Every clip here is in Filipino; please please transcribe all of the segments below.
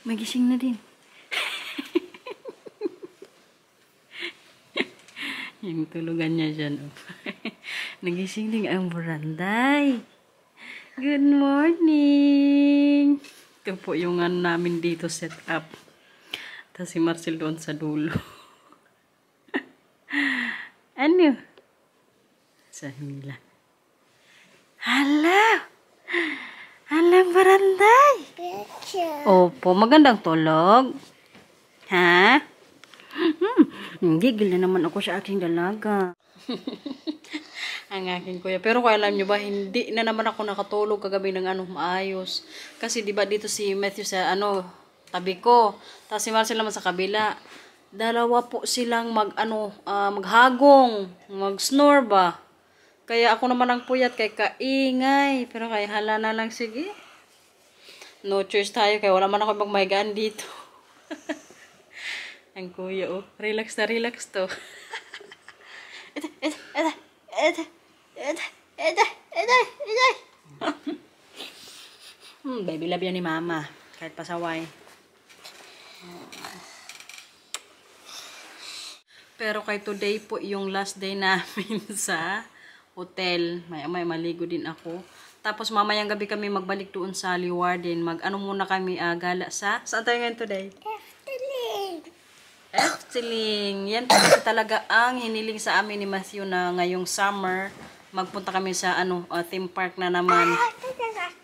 Magising na din. Yung tulugan niya dyan. Oh. Nagising din ang Buranday. Good morning! Ito po yung ano namin dito set up. Tapos si Marcel doon sa dulo. Ano? Sa himila. Hala! Alang Buranday! Opo, magandang tulog. Ha? Gigil na naman ako sa aking dalaga. Ang aking kuya. Pero kung alam nyo ba, hindi na naman ako nakatulog kagabi ng maayos. Kasi diba dito si Matthew sa tabi ko. Tapos si Marcel naman sa kabila. Dalawa po silang maghagong, mag-snore ba. Kaya ako naman ang puyat kay kaingay. Pero kaya hala na lang, sige. No choice tayo kaya wala man ako magmahigaan dito. Ang kuya, oh. Relax na relax to. Baby love yan ni mama. Kahit pasaway. Pero kay today po yung last day namin sa hotel. May maligo din ako. Tapos mamayang gabi kami magbalik doon sa Leeuwarden. Muna kami gala sa... Saan tayo ngayon today? Efteling. Yan po kasi talaga ang hiniling sa amin ni Matthew na ngayong summer. Magpunta kami sa theme park na naman.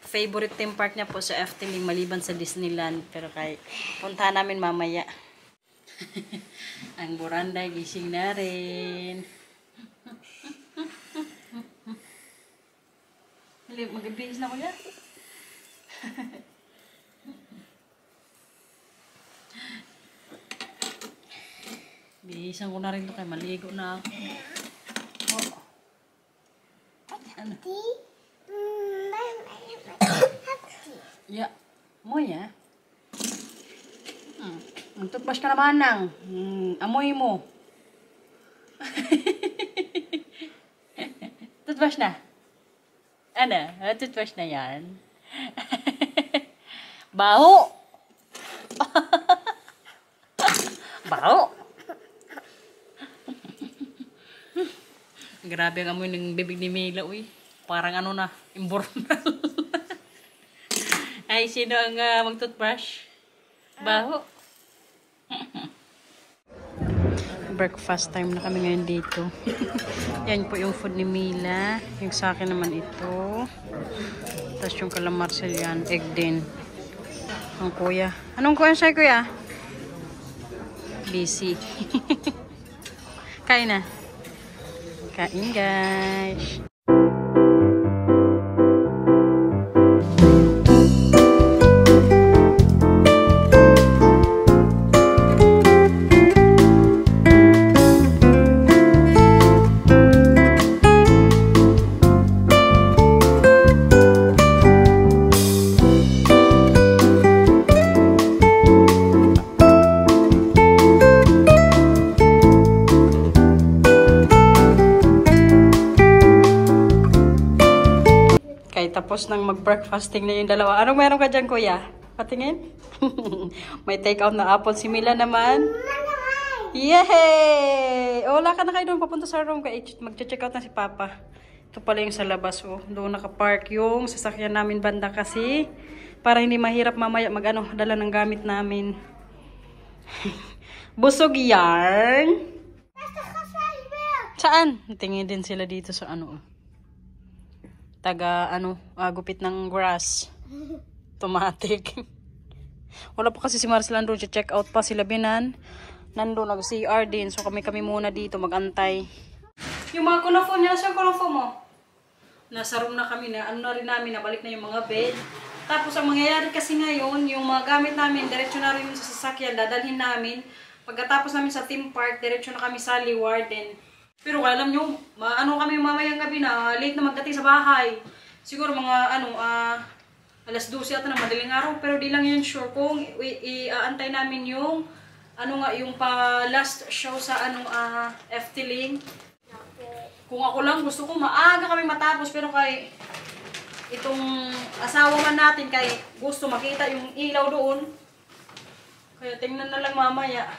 Favorite theme park niya po sa Efteling maliban sa Disneyland. Pero kay punta namin mamaya. Ang Buranday gising na rin. Mag-ibigis na ko yan. Bihisan ko na rin ito kaya maligo na ako. Oh. Ano? Ya. Mo ya. Magtutbrush ka naman nang. Amoy mo. Tutbrush na. Ano? Tutbrush na yan. Baho. Baho. Grabe ang amoy ng bibig ni Mila, uy. Parang imbornal. Ay, sino ang mag-toothbrush? Baho. Breakfast time na kami ngayon dito. Yan po yung food ni Mila. Yung sa akin naman ito. Tapos yung kala Marcel yan. Egg din. Ang kuya. Anong kuya sa'yo, kuya? Busy. Kain na. Kain, guys. Tapos nang mag-breakfasting na yung dalawa. Anong meron ka dyan, kuya? Patingin? May take out na apple. Si Mila naman. Yay! Wala ka na kayo doon. Papunta sa room. Mag-check out na si Papa. Ito pala yung sa labas. Oh. Doon nakapark yung sasakyan namin banda kasi. Para hindi mahirap mamaya dala ng gamit namin. Busog yarn. Saan? Tingin din sila dito sa gupit ng grass. Automatic. Wala pa kasi si Marcel doon. Check out pa sila binan. Nandun nag-CR din. So kami muna dito magantay. Yung mga kunafo niya. Saan kunafo mo? Nasa room na kami na. Na rin namin. Nabalik na yung mga bed. Tapos ang mangyayari kasi ngayon, yung mga gamit namin, diretso na rin sa sasakyan. Dadalhin namin. Pagkatapos namin sa theme park, diretso na kami sa Leeuwarden. Pero alam nyo, kami mamayang gabi na late na magdating sa bahay. Siguro mga alas 12 ata na madaling araw. Pero di lang yun sure kung iaantay namin yung yung last show sa Efteling. Kung ako lang gusto ko maaga kami matapos pero kay itong asawa man natin kay gusto makita yung ilaw doon. Kaya tingnan na lang mamaya.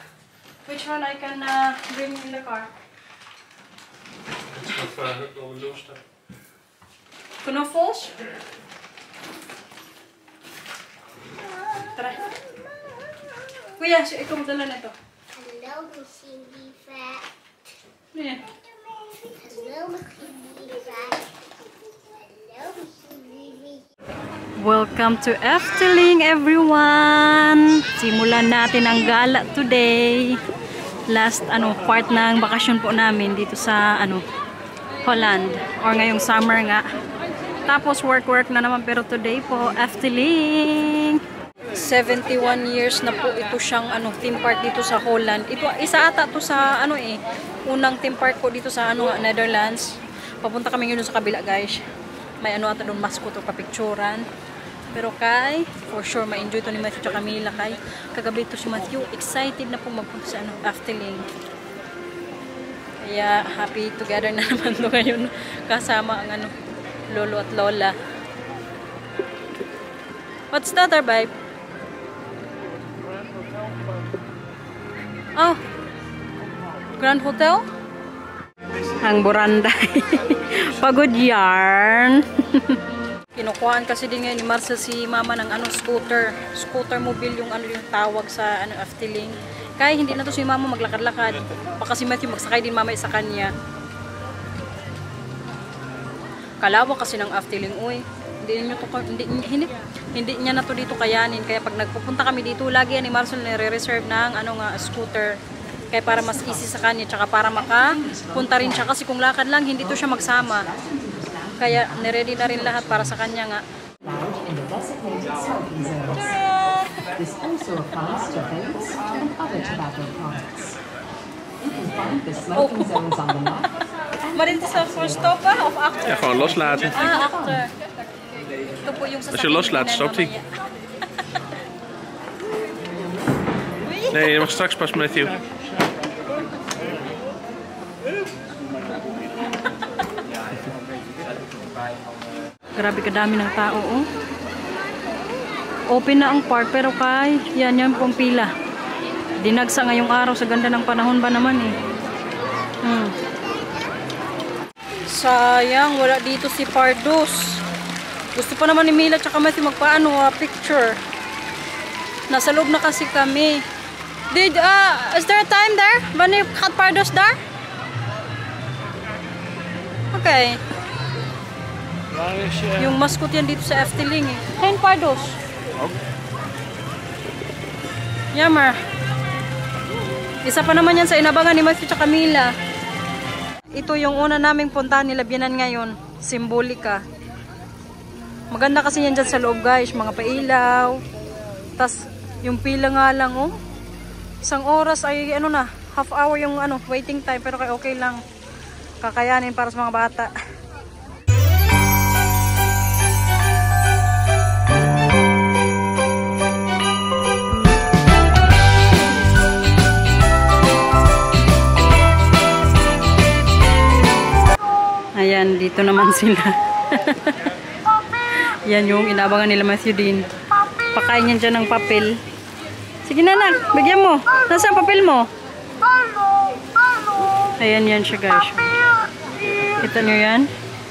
Which one I can bring in the car? Knuffels? Tara. Kuya, ikaw magdala na ito. Hello, Missy Rat. Ano yan? Hello, Missy Rat. Hello, Missy. Welcome to Efteling, everyone! Simulan natin ang gala today. Last part ng bakasyon po namin dito sa Holland. Or ngayong summer nga. Tapos work na naman, pero today po Efteling. 71 years na po ito siyang theme park dito sa Holland. Ito isa ata to sa unang theme park po dito sa Netherlands. Papunta kami ngayon sa kabila, guys. May ata doon mascot o papicturan. Pero for sure, ma-enjoy to ni Matthew at Camila. Kagabi to si Matthew, excited na po magpunta sa Efteling. Kaya, happy together na naman to ngayon. Kasama ang lolo at lola. What's that, babe? Oh, Grand Hotel? Ang Boranday. Pagod yarn. Kinukuhaan kasi din ngayon ni Marcel si mama ng scooter. Scooter mobile yung yung tawag sa Efteling. Kaya hindi na to si mama maglakad-lakad. Baka si Matthew magsakay din mama sa kanya. Kalawak kasi ng Efteling, uy. Hindi niya na to dito kayanin. Kaya pag nagpupunta kami dito, lagi ni Marcel nire-reserve ng scooter. Kaya para mas easy sa kanya, tsaka para makapunta rin siya. Kasi kung lakad lang, hindi to siya magsama. Kaya niready na rin lahat para sa kanya nga. There's also a fast to vapes and other tobacco products. You can find the smoking zones on the map. Maar dit is voor stoppen of achter? Ja, gewoon loslaten. Achter. Ito po yung Als je loslaat, stopt hij. Nee, je mag straks pas, Matthew. Grabe kadami ng tao, oh. Open na ang park, pero yan pong pila. Dinagsa ngayong araw sa ganda ng panahon ba naman eh. Sayang, wala dito si Pardos. Gusto pa naman ni Mila tsaka Matthew picture. Nasa loob na kasi kami. Is there a time there? Wanneer gaat Pardos daar? Okay. Yung mascot yan dito sa Efteling eh. Geen Pardos. Jammer. Isa pa naman yan sa inabangan ni Matthew at Camila. Ito yung una naming puntahan nila Biyanan ngayon. Simbolika. Maganda kasi yan dyan sa loob, guys. Mga pailaw. Tas yung pila nga lang, oh. Isang oras ay half hour yung waiting time, pero okay lang. Kakayanin para sa mga bata. Ayan, dito naman sila. Yan yung inaabangan nila Matthew din. Pakain niyan dyan ng papel. Sige na, nak, bigyan mo. Nasaan ang papel mo? Ayan yan siya, guys. Kita nyo yan?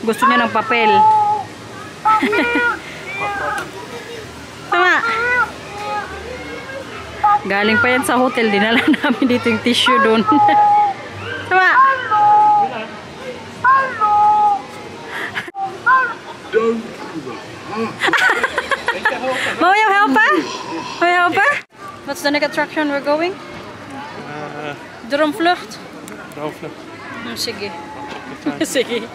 Gusto niya ng papel. Tama. Galing pa yan sa hotel. Dinala namin dito yung tissue doon. Tama. Mau you help her? Mau you help her? What's the next attraction we're going? Droomvlucht? Droomvlucht. Sige. Sige.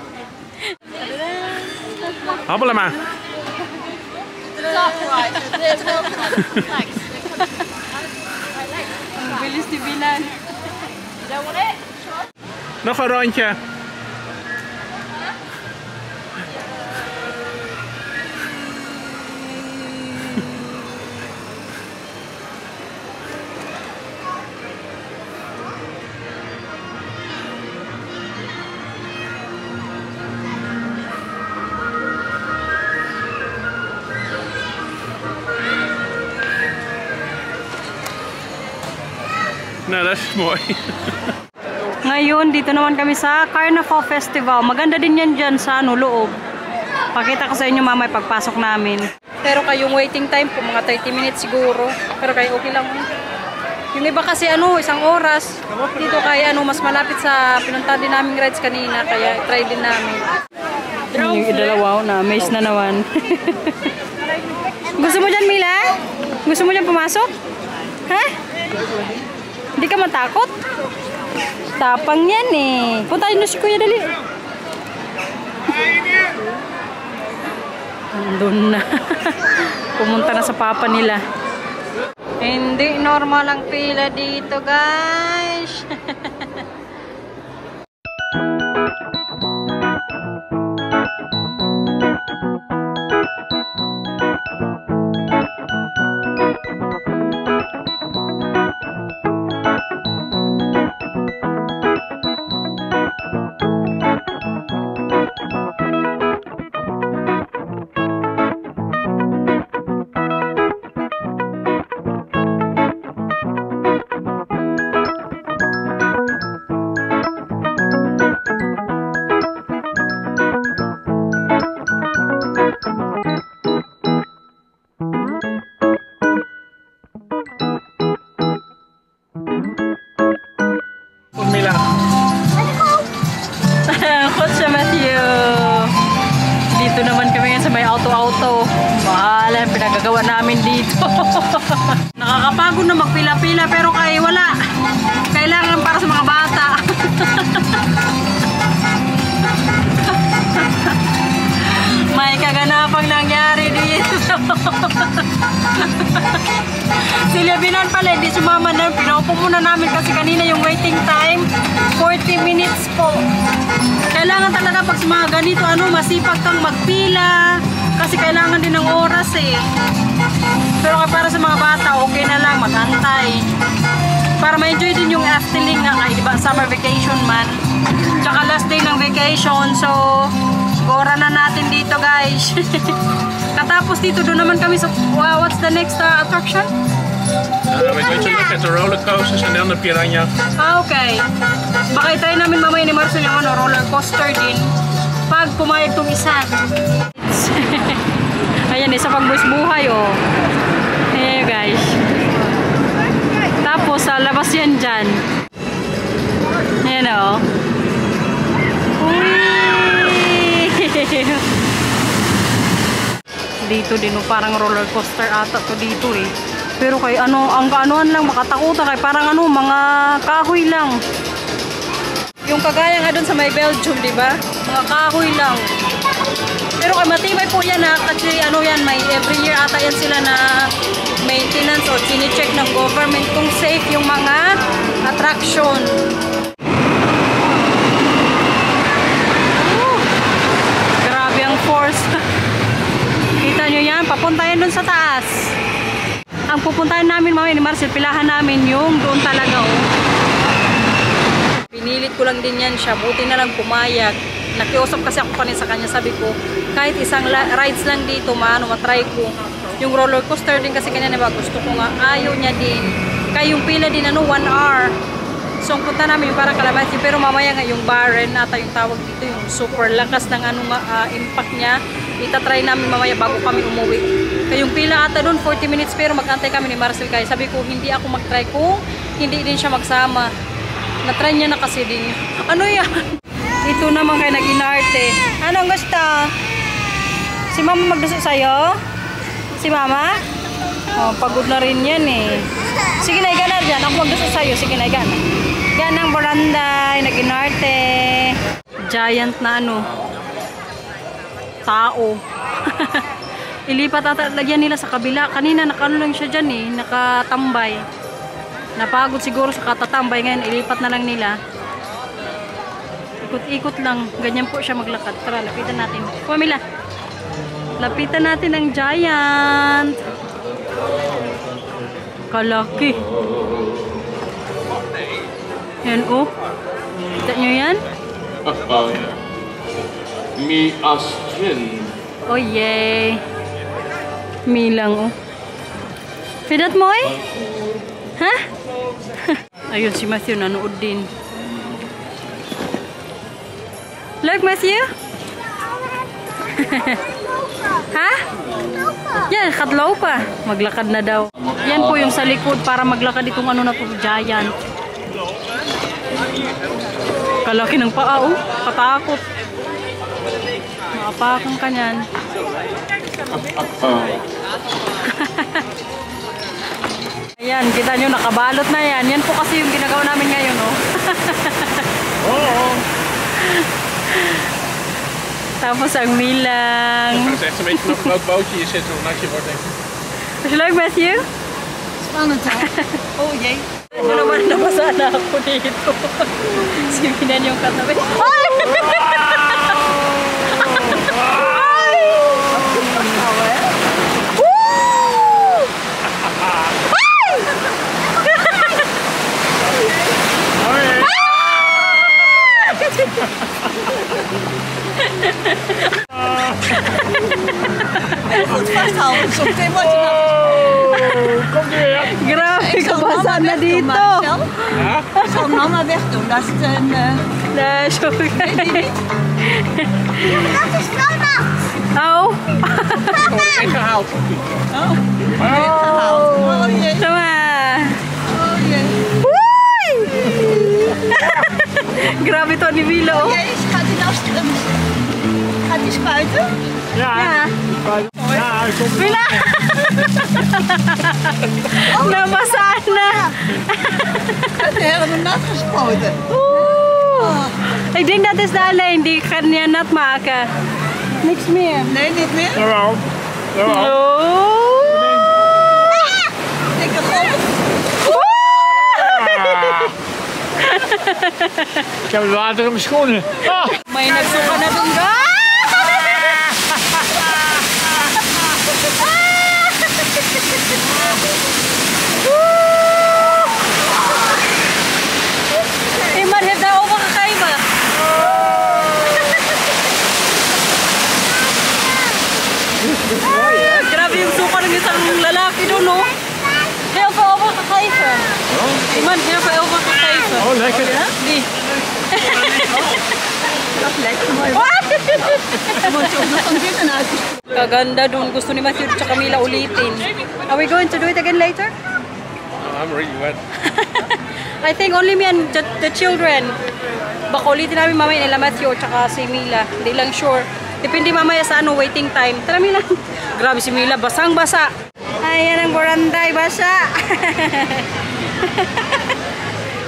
Habbelen maar. Ang bilis ni Binan. Nog een rondje. Nou, dat is mooi. Ngayon, dito naman kami sa Carnival Festival. Maganda din yan dyan sa loob. Pakita ko sa inyo mamaya pagpasok namin. Pero kayong waiting time po, mga 30 minutes siguro. Pero kayo okay lang. Yung iba kasi isang oras. Dito kaya mas malapit sa pinunta din naming rides kanina. Kaya try din namin. Yung idalawaw na, maze na naman. Gusto mo dyan, Mila? Gusto mo dyan pumasok? Ha? Hindi ka matakot? Tapang yan eh. Punta yun si Kuya, dali. Andun na. Pumunta na sa papa nila. Hindi normal ang pila dito, guys. Mila. Kotse Matthew. Dito naman kami ngayon sa may auto-auto. Bahala ang pinagagawa namin dito. Nakakapagod na magpila-pila pero wala. Kailangan para sa mga bata. May kaganapang nangyari dito. Si Levinan pala, hindi sumama na. Pinaupo muna namin kasi kanina yung waiting time, 40 minutes po. Kailangan talaga pag mga ganito, masipag kang magpila. Kasi kailangan din ng oras eh. Pero para sa mga bata, okay na lang, magantay. Para ma-enjoy din yung Efteling nga, diba? Summer vacation man. Tsaka last day ng vacation, so gora na natin dito, guys. Katapos dito, doon naman kami sa, what's the next attraction? We're going to look at the roller coasters and then the piranha. Okay. Baka try namin mamaya ni Marcel yung roller coaster din. Pag pumayag itong isa. Ayan, isa pang buwis buhay, oh. Ayan, guys. Tapos, sa labas yan dyan. Ayan, oh. Dito din, parang roller coaster ata to dito eh. Pero kay ang kaanuhan lang makatakutan kay parang mga kahoy lang. Yung kagaya nga doon sa may Belgium, di ba? Mga kahoy lang. Pero kay matibay po yan kasi yan, may every year ata yan sila na maintenance o chine-check ng government kung safe yung mga attraction. Grabe ang force. Kita nyo yan, papunta yan dun sa taas. Ang pupuntahan namin mamaya ni Marcel, pilahan namin yung doon talaga, oh. Pinilit ko lang din yan siya, buti na lang pumayag. Nakiusap kasi ako kanina sa kanya, sabi ko, kahit isang rides lang dito, matry ko. Yung roller coaster din kasi kanya, diba, gusto ko nga, ayaw niya din. Kaya yung pila din, 1 hour. So, ang punta namin yung parang Calamansi, pero mamaya nga yung Barren, ata yung tawag dito, yung super lakas ng impact niya. Itatry namin mamaya bago kami umuwi. Kaya yung pila ata doon, 40 minutes, pero mag-antay kami ni Marcel. Kaya sabi ko, hindi ako mag-try kung hindi din siya magsama. Na-try niya na kasi din. Ano yan? Ito naman kayo nag-inarte. Anong gusto? Si Mama magduso sa'yo? Si Mama? Oh, pagod na rin yan eh. Sige na, igana dyan. Ako magduso sa'yo. Sige na, igana. Yan ang baranday, nag-inarte. Giant na tao. Ilipat ata lagyan nila sa kabila. Kanina lang siya dyan eh, nakatambay. Napagod siguro sa katatambay, ngayon ilipat na lang nila. Ikot-ikot lang, ganyan po siya maglakad. Tara, lapitan natin. Pamila, lapitan natin ang giant. Kalaki. Yan oh. Kita nyo yan? Mi Astrin. Oh yay. Mi lang oh. Pidat mo eh? Ha? Ayun, si Matthew nanood din. Look, Matthew! Ha? Yan, kadlaw pa. Maglakad na daw. Yan po yung sa likod para maglakad itong ano na po, giant. Kalaki ng paa, oh. Katakot. Maapakan ka niyan. Ayan, kita nyo, nakabalot na yan. Yan po kasi yung ginagawa namin ngayon, oh. Oo. Tapos ang milang. Het is echt een beetje op een groot bootje hier zitten, hoe nat je wordt, denk ik. Is het leuk, Matthew? Spannend hè? Oh jee. Ano naman, nabasa na ako dito. Sibinan yung katabi. Ay! Goed vasthouden, zo meteen word je nou. Komt u weer. Grabe, Ik zal kabasa mama na wegdoen, dito. Marcel. Ja? Ik zal mama wegdoen. Dat is een... Sorry. Dat is Ronald. Oh. Wordt ingehaald. Oh, gehaald. Oh jee. Tama. Oh jee. Woei! Grabe to ni Milo. Oh jee, gaat hij nou... Gaat hij spuiten? Ja. Ja, hij komt er. Mila! Nabasa na. Het helemaal nat gespoten. Ik denk dat is de alleen die kan je nat maken. Niks meer. Nee, niet meer. Jawel. Jawel. Oh. Dikke golf. Ik heb het water in mijn schoenen. Ah! May nagsuka na dun ga. Iman, heeft daar over gegeven. Grabe yung suka ng isang lalaki doon, no? Heel veel over gegeven. Iman, heel veel over gegeven. Oh, lekker. Die. Dat is lekker mooi. Dan wordt je ook nog van binnen uitgespoten. Kaganda doon. Gusto ni Matthew at Camila ulitin. Are we going to do it again later? Oh, I'm really wet. I think only me and the children. Baka ulitin namin mamaya nila Matthew at si Mila. Hindi lang sure. Depende mamaya sa ano, waiting time. Tara Mila. Grabe si Mila. Basang-basa. Ayan ang baranday. Basa.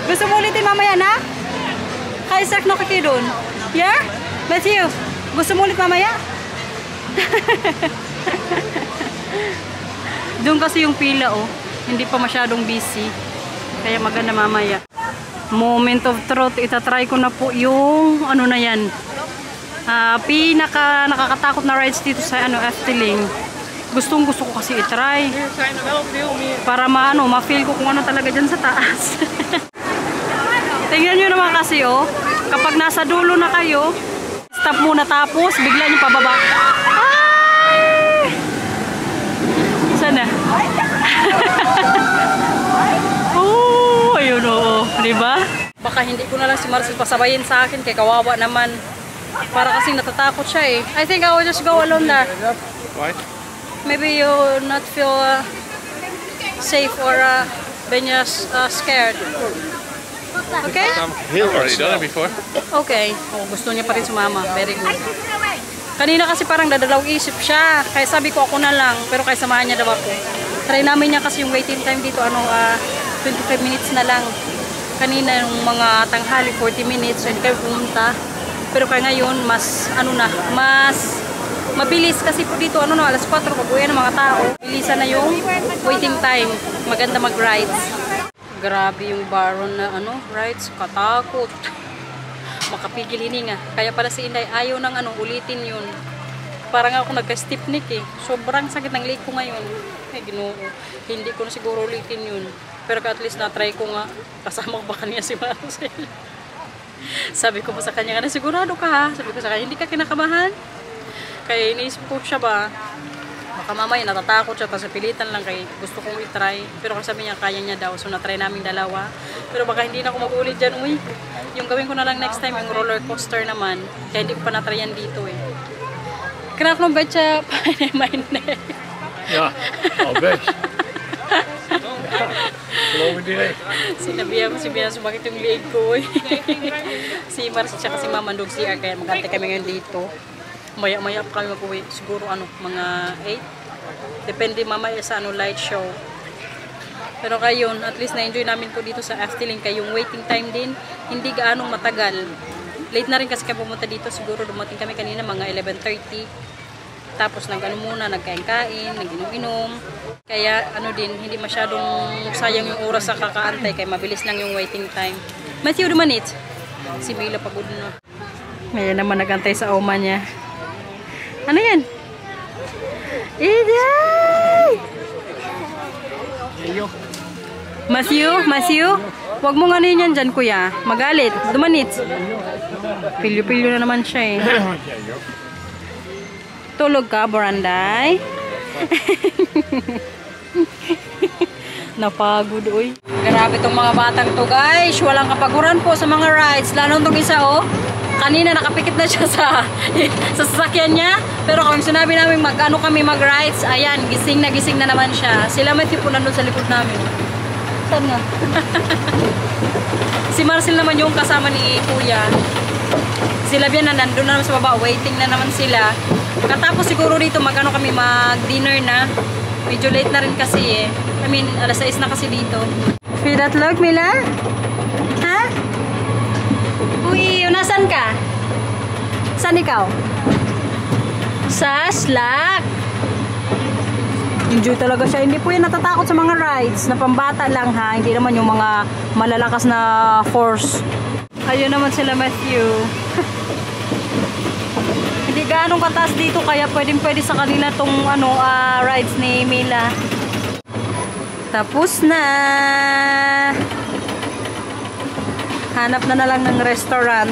Gusto mo ulitin mamaya na? Kaisak na kaki doon. Yeah? Matthew, gusto mo ulit mamaya? Doon kasi yung pila, oh. Hindi pa masyadong busy. Kaya maganda mamaya. Moment of truth. Itatry ko na po yung ano na yan. Nakakatakot na rides dito sa Efteling. Gustong gusto ko kasi itry. Para ma-feel ko kung ano talaga dyan sa taas. Tingnan nyo naman kasi, oh. Kapag nasa dulo na kayo, stop muna tapos bigla nyo pababa. Ay! Sana? Oh, ayun, oo. Diba? Baka hindi ko na lang si Marcel pasabayin sa akin kay kawawa naman. Para kasing natatakot siya, eh. I think I will just go alone there. Why? Maybe you not feel safe or when you're scared. Okay? Heel already done it before. Okay. Oh, gusto niya pa rin sumama. Very good. Kanina kasi parang dadalaw isip siya. Kaya sabi ko ako na lang. Pero kaya samahan niya daw ako. Try namin niya kasi yung waiting time dito. 25 minutes na lang. Kanina yung mga tanghali 40 minutes. So hindi kayo pumunta. Pero kaya ngayon mas mas mabilis kasi po dito alas 4 pag-uwi ng mga tao. Bilisan na yung waiting time. Maganda mag-rides. Grabe yung baron na rides, katakot. Makapigil hininga. Kaya pala si Inday ayaw ng ulitin yun. Parang ako nagka-stiffneck eh. Sobrang sakit ng leg ko ngayon. Ay Ginoo. Hindi ko na siguro ulitin yun. Pero at least na-try ko nga. Kasama ko ba kanya si Marcel? Sabi ko pa sa kanya, sigurado ka ha? Sabi ko sa kanya, hindi ka kinakabahan? Kaya iniisip ko siya ba, Baka mamaya natatakot siya kasi pilitan lang kay gusto kong i-try. Pero kasi sabi niya kaya niya daw. So na-try namin dalawa. Pero baka hindi na ako mag-ulit dyan. Uy, yung gawin ko na lang next time yung roller coaster naman. Kaya hindi ko pa na-try yan dito eh. Kaya akong betcha paine. Ja, al best. Geloof ik direct. Sinabihan ko si Bea sumakit yung liig ko eh. Si Mars siya kasi mamandog CR kaya magantay kami ngayon dito. Maya-maya pa kami mag-uwi. Siguro mga 8. Depende mamaya sa light show. Pero kayon, at least na-enjoy namin po dito sa Efteling. Kaya yung waiting time din, hindi gaanong matagal. Late na rin kasi kami pumunta dito. Siguro dumating kami kanina mga 11:30. Tapos nagkain-kain, nag-inom-inom. Kaya din, hindi masyadong sayang yung oras sa kakaantay. Kaya mabilis lang yung waiting time. Matthew, dumanit. Si Mila pagod na. Ngayon naman nagantay sa oma niya. Ano yan? Iday! Matthew? Huwag mo nga yan dyan, kuya. Magalit. Dumanit. Pilyo-pilyo na naman siya eh. Tulog ka, Boranday? Napagod, uy. Grabe tong mga batang to, guys. Walang kapaguran po sa mga rides. Lalo tong isa, oh. Kanina nakapikit na siya sa sasakyan niya. Pero kung sinabi namin kami mag-rides, ayan, gising na naman siya. Sila may tipo nandun sa likod namin. Saan nga? Si Marcel naman yung kasama ni Kuya. Sila biyan na nandun na naman sa baba. Waiting na naman sila. Katapos siguro dito kami mag-dinner na. Medyo late na rin kasi eh. I mean, alas 6 na kasi dito. Feel that look, Mila? Ha? Uy, nasan ka? Saan ikaw? Sa slack. Enjoy talaga siya. Hindi po yan natatakot sa mga rides. Na pambata lang ha. Hindi naman yung mga malalakas na force. Ayun naman sila Matthew. Hindi gaanong kataas dito kaya pwede sa kanila tong rides ni Mila. Tapos na. Hanap na lang ng restaurant.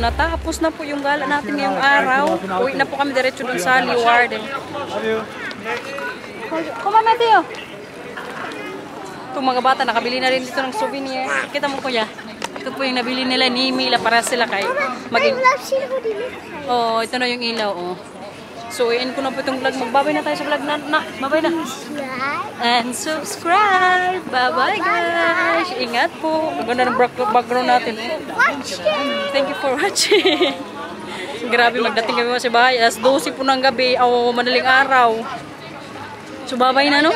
Natapos na po yung gala natin ngayong araw. Uwi na po kami diretso dun sa Leeward. Kuma, Mateo! Itong mga bata, nakabili na rin dito ng souvenir. Kita mo, kuya. Ito po yung nabili nila ni Mila para sila kay maging... Oh, ito na yung ilaw, oh. So, i-end ko na po itong vlog. Magbabay na tayo sa vlog na. Babay na. And subscribe. Bye-bye, guys. Ingat po. Ang ganda ng background natin. Thank you for watching. Grabe, magdating kami sa bahay. Alas 12 po ng gabi. O, madaling araw. So, bye-bye na, no?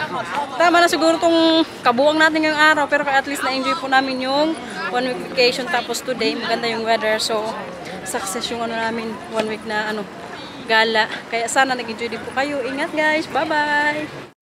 Tama na siguro itong kabuang natin ngayong araw. Pero at least na-enjoy po namin yung 1 week vacation. Tapos today, maganda yung weather. So, success yung namin 1 week na gala. Kaya sana nag-enjoy din po kayo. Ingat guys. Bye-bye!